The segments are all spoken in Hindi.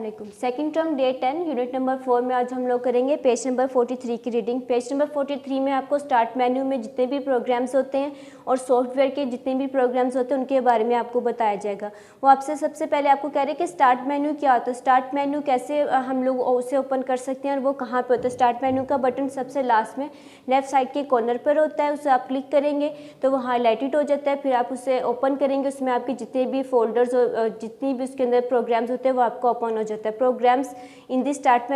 वालेकुम। Second term day 10 unit number 4 में आज हम लोग करेंगे पेज नंबर 43 की रीडिंग। पेज नंबर 43 में आपको स्टार्ट मेन्यू में जितने भी प्रोग्राम्स होते हैं और सॉफ्टवेयर के जितने भी प्रोग्राम्स होते हैं उनके बारे में आपको बताया जाएगा। वो आपसे सबसे पहले आपको कह रहे हैं कि स्टार्ट मेन्यू क्या होता है, स्टार्ट मेन्यू कैसे हम लोग उसे ओपन कर सकते हैं और वो कहाँ पर होता है। स्टार्ट मेन्यू का बटन सबसे लास्ट में लेफ्ट साइड के कॉर्नर पर होता है, उसे आप क्लिक करेंगे तो वो हाईलाइटेड हो जाता है। फिर आप उसे ओपन करेंगे, उसमें आपके जितने भी फोल्डर्स जितनी भी उसके अंदर प्रोग्राम्स होते हैं वो आपको ओपन हो जाता है। Programs in the start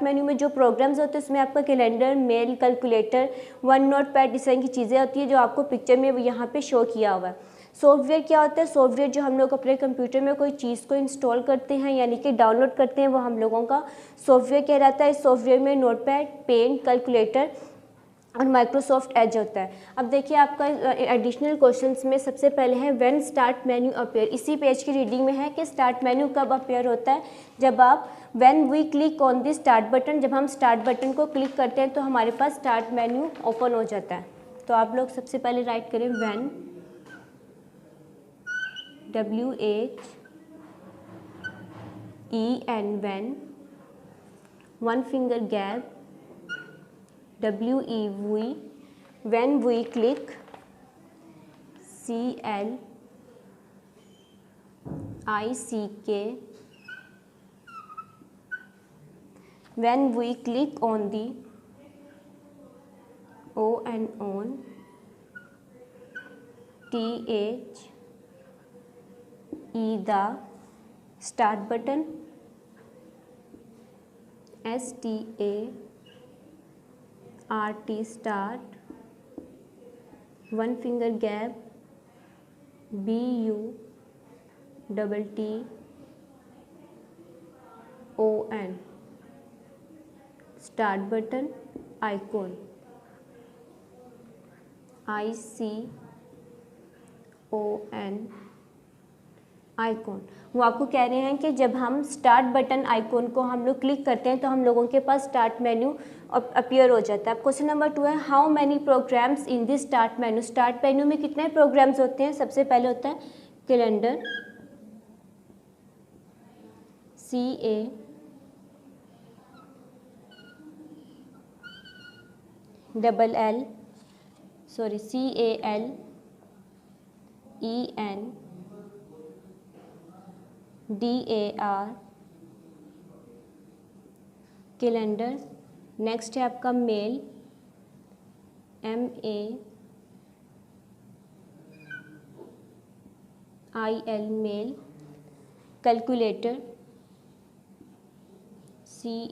menu में जो प्रोग्राम्स होते हैं उसमें आपका calendar, mail, calculator, one note pad, इस तरह की चीज़ें होती है जो आपको पिक्चर में यहाँ पे शो किया हुआ है। सॉफ्टवेयर क्या होता है, सॉफ्टवेयर जो हम लोग अपने कंप्यूटर में कोई चीज़ को इंस्टॉल करते हैं यानी कि डाउनलोड करते हैं वो हम लोगों का सॉफ्टवेयर कहलाता है। इस सॉफ्टवेयर में नोटपैड, पेंट, कैलकुलेटर और माइक्रोसॉफ्ट एज होता है। अब देखिए आपका एडिशनल क्वेश्चंस में सबसे पहले है व्हेन स्टार्ट मेन्यू अपीयर। इसी पेज की रीडिंग में है कि स्टार्ट मेन्यू कब अपीयर होता है, जब आप when we click on the start button, जब हम स्टार्ट बटन को क्लिक करते हैं तो हमारे पास स्टार्ट मेन्यू ओपन हो जाता है। तो आप लोग सबसे पहले राइट करें when, WHEN when, one finger gap, WEV when we click, CLICK when we click on the on, THE the start button, START start, one finger gap, BUTTON start button, icon, ICON icon. वो आपको कह रहे हैं कि जब हम स्टार्ट बटन आइकॉन को हम लोग क्लिक करते हैं तो हम लोगों के पास स्टार्ट मेन्यू अपीयर हो जाता है। अब क्वेश्चन नंबर 2 है how many programs in this start menu. Start menu में कितने प्रोग्राम्स होते हैं। सबसे पहले होता है कैलेंडर, CALENDAR कैलेंडर। नेक्स्ट है आपका mail, MAIL mail. Calculator, CALCULATOR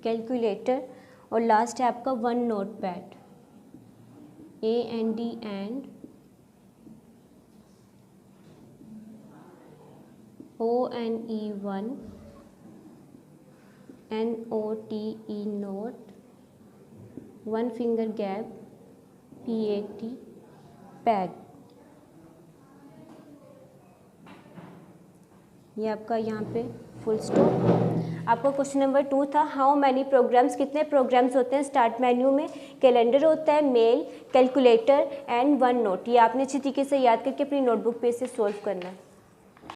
calculator. और लास्ट है आपका one note pad, AND ONE1 NOTE note, one finger gap, PAT pad. ये आपका यहाँ पे फुल स्टॉप। आपका क्वेश्चन नंबर 2 था हाउ मैनी प्रोग्राम्स, कितने प्रोग्राम्स होते हैं स्टार्ट मेन्यू में। कैलेंडर होता है, mail, calculator and one note. ये आपने अच्छी तरीके से याद करके अपनी नोटबुक पे इसे सॉल्व करना है।